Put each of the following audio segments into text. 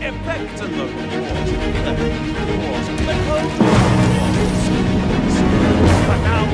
effects and the rewards. The close rewards. But now,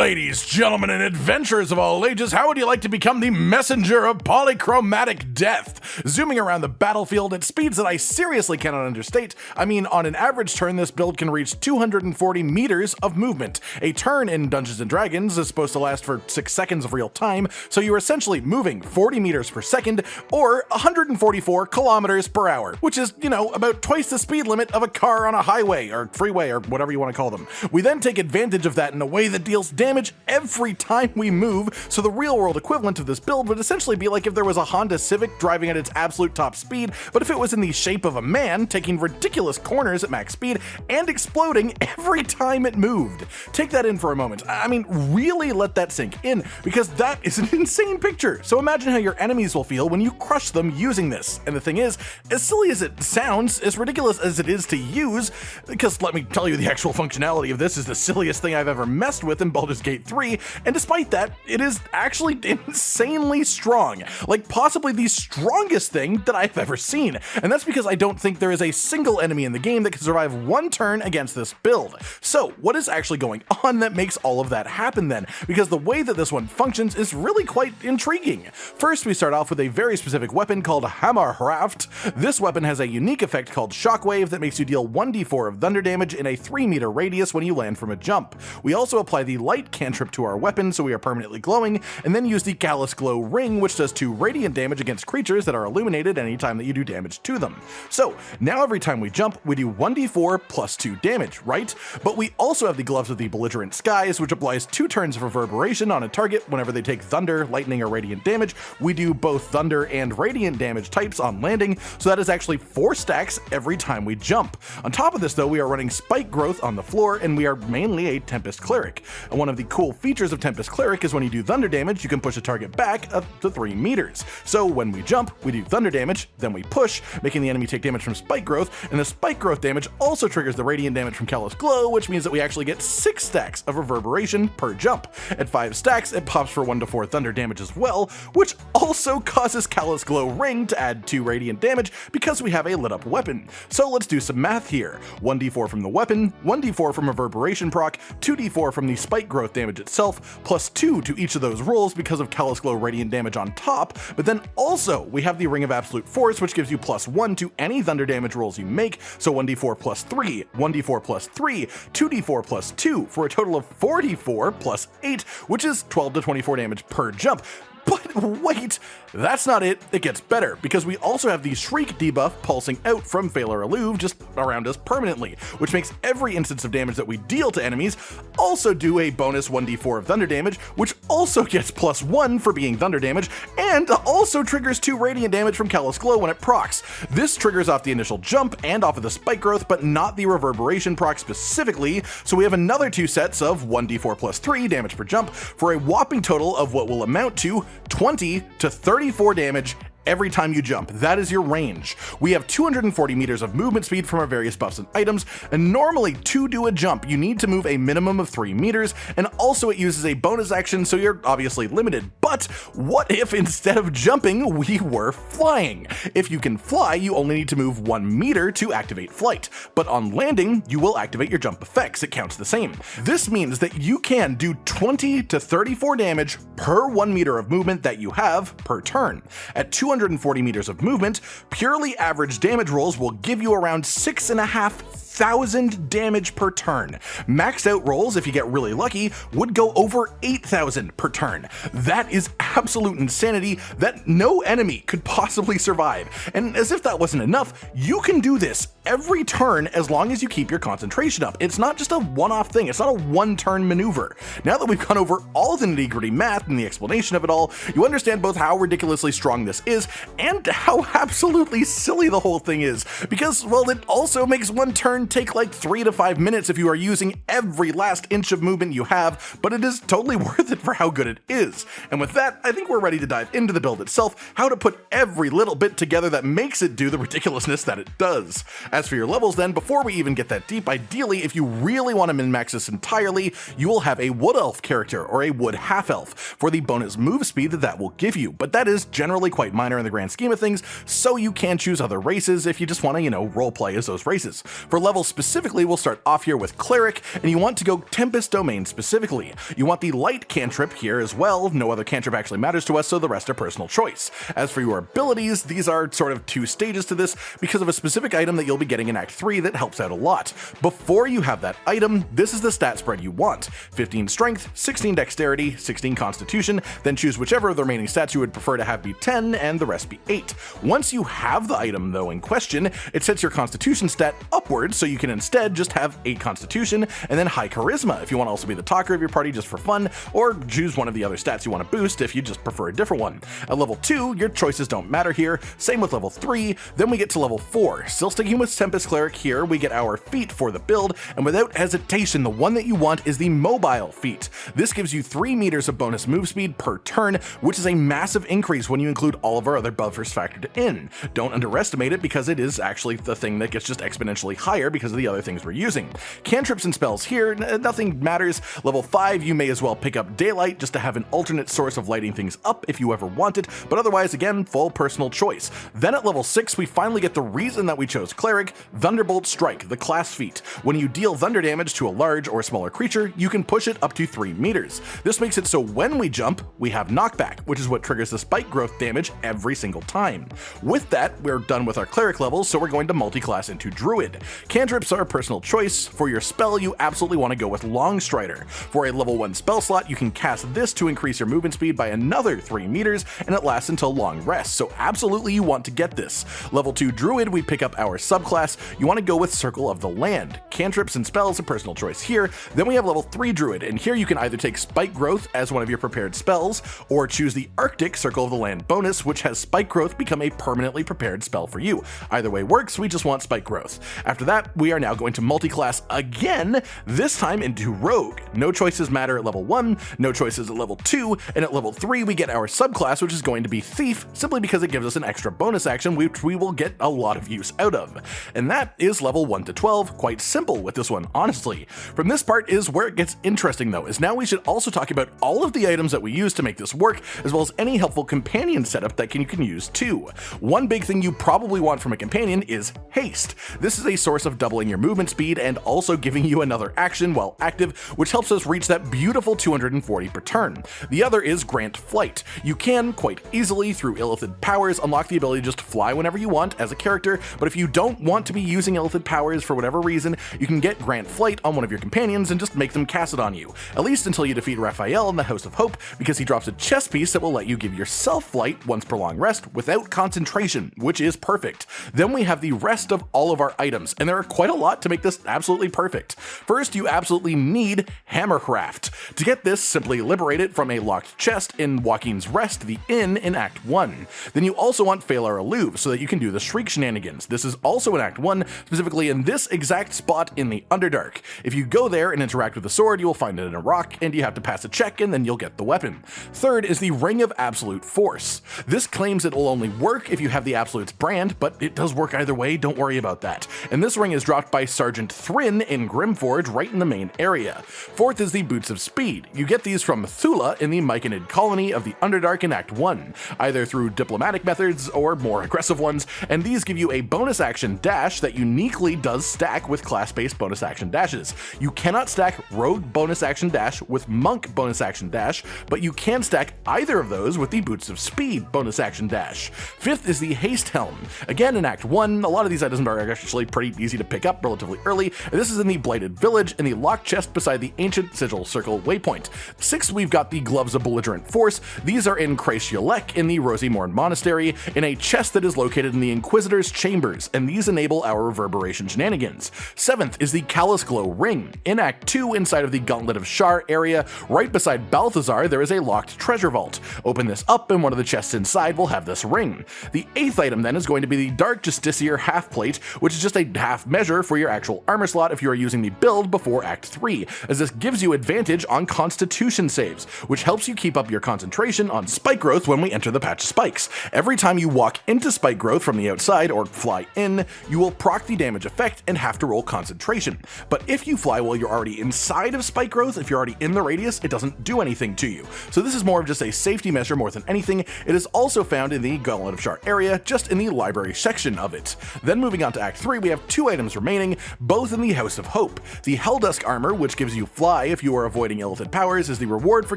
Ladies, gentlemen, and adventurers of all ages, how would you like to become the messenger of polychromatic death? Zooming around the battlefield at speeds that I seriously cannot understate. I mean, on an average turn, this build can reach 240 meters of movement. A turn in Dungeons & Dragons is supposed to last for 6 seconds of real time, so you're essentially moving 40 meters per second, or 144 kilometers per hour, which is, you know, about twice the speed limit of a car on a highway, or freeway, or whatever you want to call them. We then take advantage of that in a way that deals damage every time we move, so the real world equivalent of this build would essentially be like if there was a Honda Civic driving at its absolute top speed, but if it was in the shape of a man, taking ridiculous corners at max speed and exploding every time it moved. Take that in for a moment. I mean, really let that sink in, because that is an insane picture. So imagine how your enemies will feel when you crush them using this. And the thing is, as silly as it sounds, as ridiculous as it is to use, because let me tell you, the actual functionality of this is the silliest thing I've ever messed with in Baldur's Gate 3, and despite that, it is actually insanely strong. Like, possibly the strongest thing that I've ever seen. And that's because I don't think there is a single enemy in the game that can survive one turn against this build. So, what is actually going on that makes all of that happen then? Because the way that this one functions is really quite intriguing. First, we start off with a very specific weapon called hamarhraft. This weapon has a unique effect called Shockwave that makes you deal 1d4 of thunder damage in a 3-meter radius when you land from a jump. We also apply the light cantrip to our weapon so we are permanently glowing, and then use the Callous Glow Ring, which does 2 radiant damage against creatures that are illuminated anytime that you do damage to them. So, now every time we jump, we do 1d4 plus 2 damage, right? But we also have the Gloves of the Belligerent Skies, which applies 2 turns of reverberation on a target whenever they take thunder, lightning, or radiant damage. We do both thunder and radiant damage types on landing, so that is actually 4 stacks every time we jump. On top of this though, we are running Spike Growth on the floor, and we are mainly a Tempest Cleric. And one of the cool features of Tempest Cleric is when you do thunder damage, you can push a target back up to 3 meters. So when we jump, we do thunder damage, then we push, making the enemy take damage from Spike Growth, and the Spike Growth damage also triggers the radiant damage from Callous Glow, which means that we actually get 6 stacks of reverberation per jump. At 5 stacks, it pops for 1 to 4 thunder damage as well, which also causes Callous Glow Ring to add 2 radiant damage because we have a lit up weapon. So let's do some math here. 1d4 from the weapon, 1d4 from reverberation proc, 2d4 from the Spike Growth damage itself, plus 2 to each of those rolls because of Callous Glow radiant damage on top, but then also we have the Ring of Absolute Force, which gives you plus 1 to any thunder damage rolls you make, so 1d4 plus 3, 1d4 plus 3, 2d4 plus 2, for a total of 44 plus 8, which is 12 to 24 damage per jump. But wait, that's not it. It gets better, because we also have the Shriek debuff pulsing out from Failure Alluve just around us permanently, which makes every instance of damage that we deal to enemies also do a bonus 1d4 of thunder damage, which also gets plus 1 for being thunder damage, and also triggers 2 radiant damage from Callous Glow when it procs. This triggers off the initial jump and off of the Spike Growth, but not the reverberation proc specifically, so we have another 2 sets of 1d4 plus 3 damage per jump, for a whopping total of what will amount to 20 to 34 damage every time you jump. That is your range. We have 240 meters of movement speed from our various buffs and items, and normally to do a jump, you need to move a minimum of 3 meters, and also it uses a bonus action, so you're obviously limited. But what if instead of jumping, we were flying? If you can fly, you only need to move 1 meter to activate flight, but on landing, you will activate your jump effects. It counts the same. This means that you can do 20 to 34 damage per 1 meter of movement that you have per turn. At 240 meters of movement, purely average damage rolls will give you around 6,500 damage per turn. Maxed out rolls, if you get really lucky, would go over 8,000 per turn. That is absolute insanity that no enemy could possibly survive. And as if that wasn't enough, you can do this every turn as long as you keep your concentration up. It's not just a one-off thing, it's not a one-turn maneuver. Now that we've gone over all the nitty-gritty math and the explanation of it all, you understand both how ridiculously strong this is and how absolutely silly the whole thing is, because, well, it also makes one turn take like 3 to 5 minutes if you are using every last inch of movement you have, but it is totally worth it for how good it is. And with that, I think we're ready to dive into the build itself, how to put every little bit together that makes it do the ridiculousness that it does. As for your levels then, before we even get that deep, ideally, if you really want to min-max this entirely, you will have a wood elf character or a wood half-elf for the bonus move speed that will give you, but that is generally quite minor in the grand scheme of things, so you can choose other races if you just want to, roleplay as those races. For levels specifically, we'll start off here with Cleric, and you want to go Tempest domain specifically. You want the light cantrip here as well. No other cantrip actually matters to us, so the rest are personal choice. As for your abilities, these are sort of 2 stages to this because of a specific item that you'll be getting in Act 3 that helps out a lot. Before you have that item, this is the stat spread you want: 15 strength, 16 dexterity, 16 constitution, then choose whichever of the remaining stats you would prefer to have be 10 and the rest be 8. Once you have the item though in question, it sets your constitution stat upwards, so you can instead just have 8 constitution and then high charisma if you want to also be the talker of your party just for fun, or choose one of the other stats you want to boost if you just prefer a different one. At level 2, your choices don't matter here, same with level 3, then we get to level 4. Still sticking with Tempest Cleric here, we get our feat for the build, and without hesitation, the one that you want is the mobile feat. This gives you 3 meters of bonus move speed per turn, which is a massive increase when you include all of our other buffers factored in. Don't underestimate it because it is actually the thing that gets just exponentially higher because of the other things we're using. Cantrips and spells here, nothing matters. Level 5, you may as well pick up Daylight just to have an alternate source of lighting things up if you ever want it, but otherwise, again, full personal choice. Then at level 6, we finally get the reason that we chose Cleric, Thunderbolt Strike, the class feat. When you deal thunder damage to a large or smaller creature, you can push it up to 3 meters. This makes it so when we jump, we have knockback, which is what triggers the spike growth damage every single time. With that, we're done with our Cleric levels, so we're going to multiclass into Druid. Cantrips are a personal choice. For your spell, you absolutely want to go with Longstrider. For a level 1 spell slot, you can cast this to increase your movement speed by another 3 meters, and it lasts until long rest, so absolutely you want to get this. Level 2 Druid, we pick up our subclass. You want to go with Circle of the Land. Cantrips and spells, a personal choice here. Then we have level 3 Druid, and here you can either take Spike Growth as one of your prepared spells, or choose the Arctic Circle of the Land bonus, which has Spike Growth become a permanently prepared spell for you. Either way works, we just want Spike Growth. After that, we are now going to multiclass again, this time into Rogue. No choices matter at level 1, no choices at level 2, and at level 3 we get our subclass, which is going to be Thief, simply because it gives us an extra bonus action which we will get a lot of use out of. And that is level 1 to 12, quite simple with this one, honestly. From this part is where it gets interesting though, is now we should also talk about all of the items that we use to make this work, as well as any helpful companion setup that you can use too. One big thing you probably want from a companion is Haste. This is a source of doubling your movement speed and also giving you another action while active, which helps us reach that beautiful 240 per turn. The other is Grant Flight. You can, quite easily, through Illithid powers, unlock the ability to just fly whenever you want as a character, but if you don't want to be using Illithid powers for whatever reason, you can get Grant Flight on one of your companions and just make them cast it on you, at least until you defeat Raphael in the House of Hope, because he drops a chess piece that will let you give yourself flight once per long rest without concentration, which is perfect. Then we have the rest of all of our items, and there are quite a lot to make this absolutely perfect. First, you absolutely need hamarhraft. To get this, simply liberate it from a locked chest in Joaquin's Rest, the inn in Act 1. Then you also want Phalar Alluve so that you can do the Shriek shenanigans. This is also in Act 1, specifically in this exact spot in the Underdark. If you go there and interact with the sword, you will find it in a rock, and you have to pass a check and then you'll get the weapon. Third is the Ring of Absolute Force. This claims it will only work if you have the Absolute's brand, but it does work either way, don't worry about that. And this ring is dropped by Sergeant Thrin in Grimforge right in the main area. Fourth is the Boots of Speed. You get these from Thula in the Myconid colony of the Underdark in Act 1, either through diplomatic methods or more aggressive ones, and these give you a bonus action dash that uniquely does stack with class-based bonus action dashes. You cannot stack Rogue bonus action dash with Monk bonus action dash, but you can stack either of those with the Boots of Speed bonus action dash. Fifth is the Haste Helm. Again in Act 1, a lot of these items are actually pretty easy to pick up relatively early, and this is in the Blighted Village in the locked chest beside the Ancient Sigil Circle waypoint. Sixth, we've got the Gloves of Belligerent Force. These are in Kreis Yalek in the Rosy Morn Monastery, in a chest that is located in the Inquisitor's Chambers, and these enable our reverberation shenanigans. 7th is the Callous Glow Ring. In Act 2, inside of the Gauntlet of Shar area, right beside Balthazar, there is a locked treasure vault. Open this up and one of the chests inside will have this ring. The 8th item then is going to be the Dark Justiciar half plate, which is just a half measure for your actual armor slot if you are using the build before Act 3, as this gives you advantage on Constitution saves, which helps you keep up your concentration on spike growth when we enter the patch of spikes. Every time you walk into spike growth from the outside or fly in, you will proc the damage effect and have to roll concentration. But if you fly while you're already inside of spike growth, if you're already in the radius, it doesn't do anything to you. So this is more of just a safety measure more than anything. It is also found in the Gauntlet of Shar area, just in the library section of it. Then moving on to Act 3, we have 2 items remaining, both in the House of Hope. The Helldusk armor, which gives you fly if you are avoiding illithid powers, is the reward for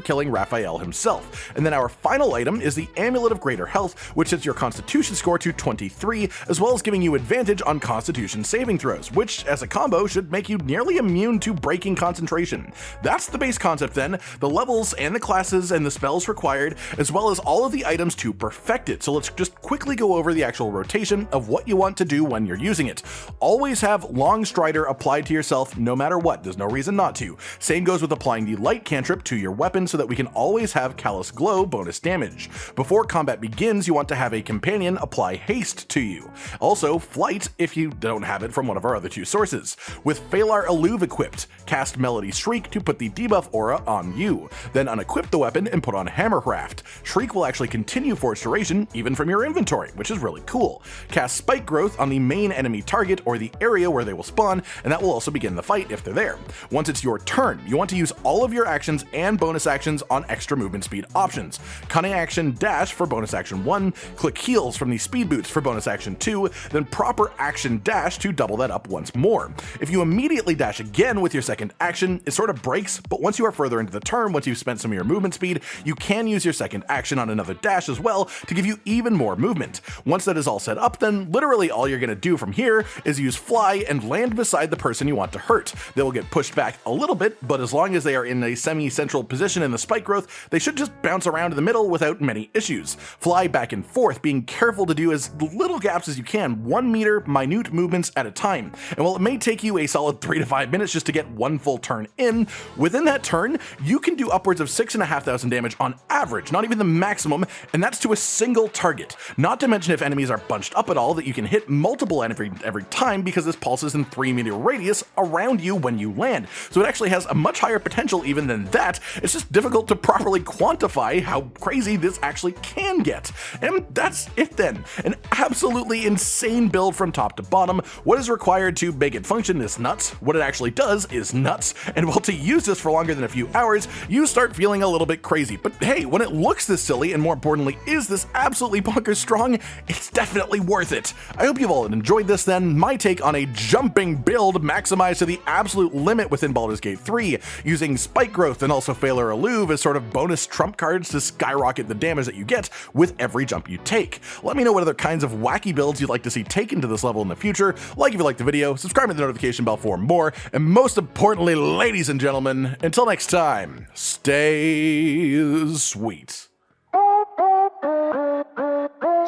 killing Raphael himself. And then our final item is the Amulet of Greater Health, which sets your Constitution score to 23, as well as giving you advantage on Constitution saving throws, which as a combo should make you nearly immune to breaking concentration. That's the base concept then, the levels and the classes and the spells required, as well as all of the items to perfect it. So let's just quickly go over the actual rotation of what you want to do when you're using it. Always have Long Strider applied to yourself no matter what, there's no reason not to. Same goes with applying the Light cantrip to your weapon so that we can always have Callous Glow bonus damage. Before combat begins, you want to have a companion apply haste to you. Also, flight if you don't have it from one of our other 2 sources. With Phalar Eluve equipped, cast Melody Shriek to put the debuff aura on you. Then unequip the weapon and put on Hamarhraft. Shriek will actually continue for its duration, even from your inventory, which is really cool. Cast Spike Growth on the main enemy target or the area where they will spawn, and that will also begin the fight if they're there. Once it's your turn, you want to use all of your actions and bonus actions on extra movement speed options. Cunning Action Dash for bonus action 1, click Heals from the speed boots for bonus action 2, then proper action dash to double that up once more. If you immediately dash again with your second action, it sort of breaks, but once you are further into the turn, once you've spent some of your movement speed, you can use your second action on another dash as well to give you even more movement. Once that is all set up, then literally all you're going to do from here is use fly and land beside the person you want to hurt. They will get pushed back a little bit, but as long as they are in a semi-central position in the spike growth, they should just bounce around in the middle without many issues. Fly back and forth, being careful to do as little gaps as you can, 1 meter minute movements at a time. And while it may take you a solid 3 to 5 minutes just to get one full turn in, within that turn, you can do upwards of 6,500 damage on average, not even the maximum, and that's to a single target. Not to mention if enemies are bunched up at all, that you can hit multiple every time because this pulses in 3 meter radius around you when you land. So it actually has a much higher potential even than that. It's just difficult to properly quantify how crazy this actually can get. And that's it then. An absolutely insane build from top to bottom. What is required to make it function is nuts. What it actually does is nuts. And while to use this for longer than a few hours, you start feeling a little bit crazy. But hey, when it looks this silly, and more importantly, is this absolutely bonkers strong, it's definitely worth it. I hope you've all enjoyed this then. My take on a jumping build maximized to the absolute limit within Baldurs Gate 3, using Spike Growth and also Phalar Eluve as sort of bonus trump cards to skyrocket the damage that you get with every jump you take. Let me know what other kinds of wacky builds you'd like to see taken to this level in the future. Like if you liked the video, subscribe to the notification bell for more, and most importantly, ladies and gentlemen, until next time, stay sweet.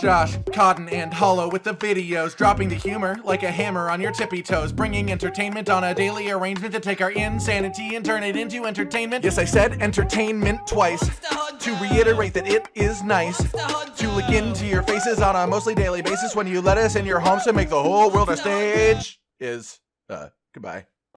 Josh, Cotton, and Hollow with the videos, dropping the humor like a hammer on your tippy toes, bringing entertainment on a daily arrangement to take our insanity and turn it into entertainment. Yes, I said entertainment twice, to reiterate that it is nice to look into your faces on a mostly daily basis when you let us in your homes to make the whole world a stage. Goodbye.